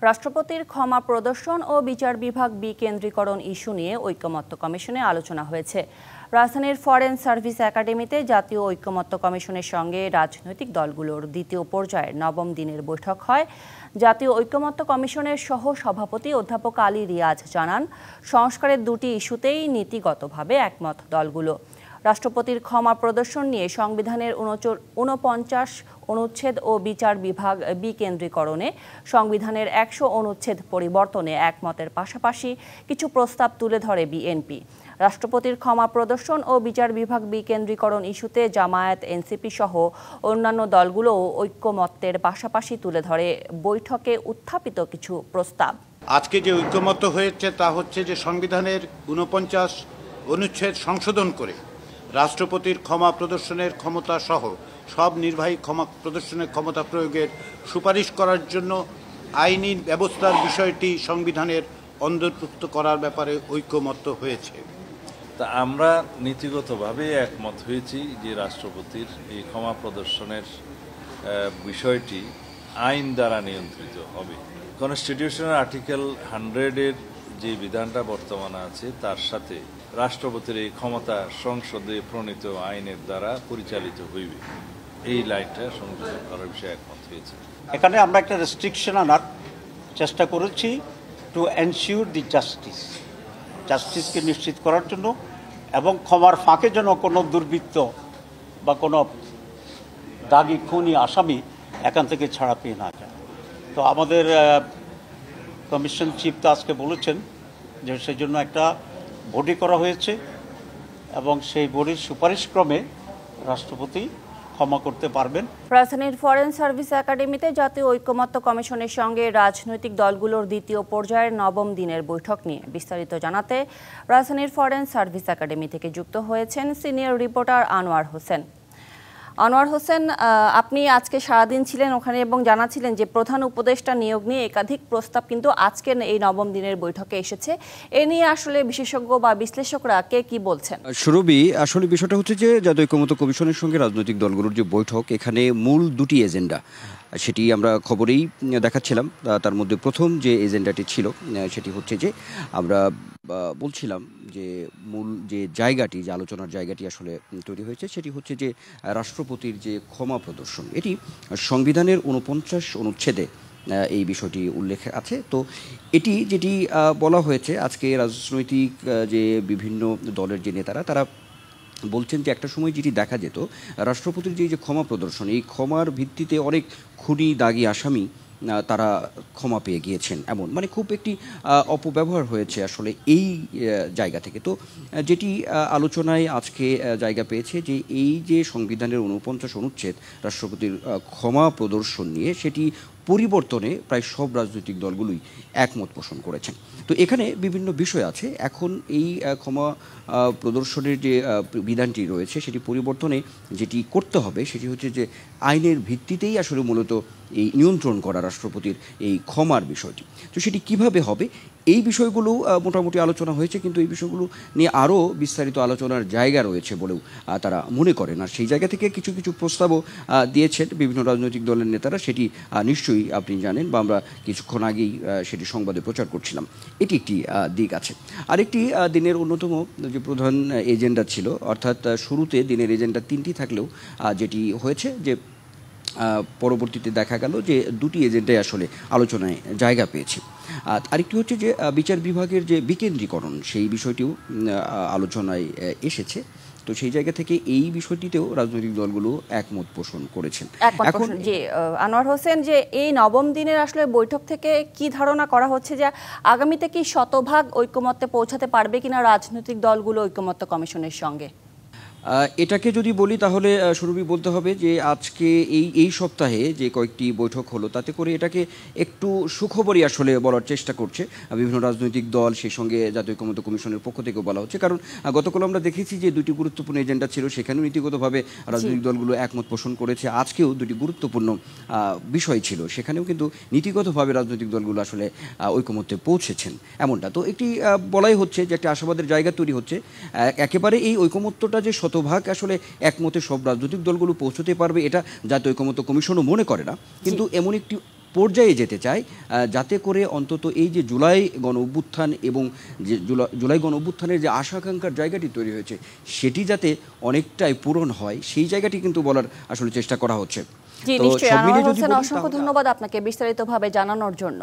রাষ্ট্রপতির ক্ষমা প্রদর্শন ও বিচার বিভাগ বিকেন্দ্রীকরণ ইস্যু নিয়ে ঐকমত্য কমিশনে আলোচনা হয়েছে। রাজধানীর ফরেন সার্ভিস একাডেমিতে জাতীয় ঐকমত্য কমিশনের সঙ্গে রাজনৈতিক দলগুলোর দ্বিতীয় পর্যায়ের নবম দিনের বৈঠক হয়। জাতীয় ঐকমত্য কমিশনের সহ সভাপতি অধ্যাপক আলী রিয়াজ জানান, সংস্কারের দুটি ইস্যুতেই নীতিগতভাবে একমত দলগুলো। রাষ্ট্রপতির ক্ষমা প্রদর্শন নিয়ে সংবিধানের ৪৯ অনুচ্ছেদ ও বিচার বিভাগ বিকেন্দ্রীকরণে সংবিধানের ১০০ অনুচ্ছেদ পরিবর্তনে একমতের পাশাপাশি কিছু প্রস্তাব তুলে ধরে বিএনপি। রাষ্ট্রপতির ক্ষমা প্রদর্শন ও বিচার বিভাগ বিকেন্দ্রীকরণ ইস্যুতে জামায়াত, এনসিপি সহ অন্যান্য দলগুলোও ঐকমত্যের পাশাপাশি তুলে ধরে বৈঠকে উত্থাপিত কিছু প্রস্তাব। আজকে যে ঐকমত্য হয়েছে তা হচ্ছে যে সংবিধানের ৪৯ অনুচ্ছেদ সংশোধন করে রাষ্ট্রপতির ক্ষমা প্রদর্শনের ক্ষমতা সহ সব নির্বাহী ক্ষমা প্রদর্শনের ক্ষমতা প্রয়োগের সুপারিশ করার জন্য আইনি ব্যবস্থার বিষয়টি সংবিধানের অন্তর্ভুক্ত করার ব্যাপারে ঐকমত্য হয়েছে। তা আমরা নীতিগতভাবে একমত হয়েছি যে রাষ্ট্রপতির এই ক্ষমা প্রদর্শনের বিষয়টি আইন দ্বারা নিয়ন্ত্রিত হবে। কনস্টিটিউশনের আর্টিকেল 100-এর যে বিধানটা বর্তমানে আছে তার সাথে রাষ্ট্রপতির এই ক্ষমতা সংসদে প্রণীত আইনের দ্বারা পরিচালিত হইবে, এই লাইনটা সংযোজন করার বিষয়ে একমত হয়েছে। এখানে আমরা একটা রেস্ট্রিকশন আনার চেষ্টা করেছি টু এনশিওর দি জাস্টিসকে নিশ্চিত করার জন্য, এবং ক্ষমার ফাঁকে যেন কোনো দুর্বৃত্ত বা কোনো দাগি খুনি আসামি এখান থেকে ছাড়া পেয়ে না যায়। তো আমাদের কমিশন চিফ তো আজকে বলেছেন যে সেজন্য একটা বডি করা হয়েছে এবং সেই বডির সুপারিশ ক্রমে রাষ্ট্রপতি ক্ষমা করতে পারবেন। রাজধানীর ফরেন সার্ভিস একাডেমিতে জাতীয় ঐকমত্য কমিশনের সঙ্গে রাজনৈতিক দলগুলোর দ্বিতীয় পর্যায়ের নবম দিনের বৈঠক নিয়ে বিস্তারিত জানাতে রাজধানীর ফরেন সার্ভিস একাডেমি থেকে যুক্ত হয়েছেন সিনিয়র রিপোর্টার আনোয়ার হোসেন। আনোয়ার হোসেন, আপনি আজকে সারাদিন ছিলেন ওখানে এবং জানাচ্ছিলেন যে প্রধান উপদেষ্টা নিয়োগ নিয়ে একাধিক প্রস্তাব কিন্তু আজকের এই নবম দিনের বৈঠকে এসেছে। এ নিয়ে আসলে বিশেষজ্ঞ বা বিশ্লেষকরা কে কি বলছেন? সুরভি, আসলে বিষয়টা হচ্ছে যে জাতীয় ঐকমত্য কমিশনের সঙ্গে রাজনৈতিক দলগুলোর যে বৈঠক, এখানে মূল দুটি এজেন্ডা, সেটি আমরা খবরেই দেখাচ্ছিলাম। তার মধ্যে প্রথম যে এজেন্ডাটি ছিল সেটি হচ্ছে যে আমরা বলছিলাম যে মূল যে জায়গাটি, যে আলোচনার জায়গাটি আসলে তৈরি হয়েছে সেটি হচ্ছে যে রাষ্ট্রপতির যে ক্ষমা প্রদর্শন, এটি সংবিধানের ৪৯ অনুচ্ছেদে এই বিষয়টি উল্লেখ আছে। তো এটি যেটি বলা হয়েছে, আজকে রাজনৈতিক যে বিভিন্ন দলের যে নেতারা তারা বলছেন যে একটা সময় যেটি দেখা যেত রাষ্ট্রপতির যে ক্ষমা প্রদর্শন, এই ক্ষমার ভিত্তিতে অনেক খুনি দাগি আসামি তারা ক্ষমা পেয়ে গিয়েছেন, এমন মানে খুব একটি অপব্যবহার হয়েছে আসলে এই জায়গা থেকে। তো যেটি আলোচনায় আজকে জায়গা পেয়েছে যে এই যে সংবিধানের ৪৯ অনুচ্ছেদ রাষ্ট্রপতির ক্ষমা প্রদর্শন নিয়ে, সেটি পরিবর্তনে প্রায় সব রাজনৈতিক দলগুলোই একমত পোষণ করেছেন। তো এখানে বিভিন্ন বিষয় আছে। এখন এই ক্ষমা প্রদর্শনের যে বিধানটি রয়েছে সেটি পরিবর্তনে যেটি করতে হবে সেটি হচ্ছে যে আইনের ভিত্তিতেই আসলে মূলত এই নিয়ন্ত্রণ করা রাষ্ট্রপতির এই ক্ষমার বিষয়টি। তো সেটি কিভাবে হবে, এই বিষয়গুলো মোটামুটি আলোচনা হয়েছে, কিন্তু এই বিষয়গুলো নিয়ে আরও বিস্তারিত আলোচনার জায়গা রয়েছে বলেও তারা মনে করেন। আর সেই জায়গা থেকে কিছু কিছু প্রস্তাবও দিয়েছেন বিভিন্ন রাজনৈতিক দলের নেতারা, সেটি নিশ্চয়ই আপনি জানেন বা আমরা কিছুক্ষণ আগেই সেটি সংবাদে প্রচার করছিলাম। এটি একটি দিক আছে। আরেকটি দিনের অন্যতম যে প্রধান এজেন্ডা ছিল, অর্থাৎ শুরুতে দিনের এজেন্ডা 3টি থাকলেও যেটি হয়েছে যে পরবর্তীতে দেখা গেল যে দুটি এজেন্ডাই আসলে আলোচনায় জায়গা পেয়েছে। আরেকটি হচ্ছে যে বিচার বিভাগের যে বিকেন্দ্রীকরণ, সেই বিষয়টিও আলোচনায় এসেছে। তো সেই জায়গা থেকে এই বিষয়টিতেও রাজনৈতিক দলগুলো একমত পোষণ করেছেন। এখন যে আনোয়ার হোসেন, যে এই নবম দিনের আসলে বৈঠক থেকে কি ধারণা করা হচ্ছে যে আগামীতে কি শতভাগ ঐকমত্যে পৌঁছাতে পারবে কিনা রাজনৈতিক দলগুলো ঐকমত্য কমিশনের সঙ্গে? এটাকে যদি বলি তাহলে সুরভি বলতে হবে যে আজকে এই সপ্তাহে যে কয়েকটি বৈঠক হলো তাতে করে এটাকে একটু সুখবরই আসলে বলার চেষ্টা করছে বিভিন্ন রাজনৈতিক দল, সেই সঙ্গে জাতীয় ঐকমত্য কমিশনের পক্ষ থেকেও বলা হচ্ছে। কারণ গতকাল আমরা দেখেছি যে দুটি গুরুত্বপূর্ণ এজেন্ডা ছিল, সেখানেও নীতিগতভাবে রাজনৈতিক দলগুলো একমত পোষণ করেছে। আজকেও দুটি গুরুত্বপূর্ণ বিষয় ছিল, সেখানেও কিন্তু নীতিগতভাবে রাজনৈতিক দলগুলো আসলে ঐকমত্যে পৌঁছেছেন, এমনটা। তো একটি বলাই হচ্ছে যে একটা আশাবাদের জায়গা তৈরি হচ্ছে। একেবারে এই ঐকমত্যটা যে শতভাগ আসলে একমতে সব রাজনৈতিক দলগুলো পৌঁছতে পারবে এটা জাতীয় ঐকমত্য কমিশনও মনে করে না, কিন্তু এমন একটি পর্যায়ে যেতে চায়, যাতে করে অন্তত এই যে জুলাই গণ অভ্যুত্থান এবং যে জুলাই গণ অভ্যুত্থানের যে আশা-আকাঙ্ক্ষার জায়গাটি তৈরি হয়েছে সেটি যাতে অনেকটাই পূরণ হয়, সেই জায়গাটি কিন্তু বলার আসলে চেষ্টা করা হচ্ছে। জি, নিশ্চয়ই। আনোয়ার হোসেন, অসংখ্য ধন্যবাদ আপনাকে বিস্তারিতভাবে জানানোর জন্য।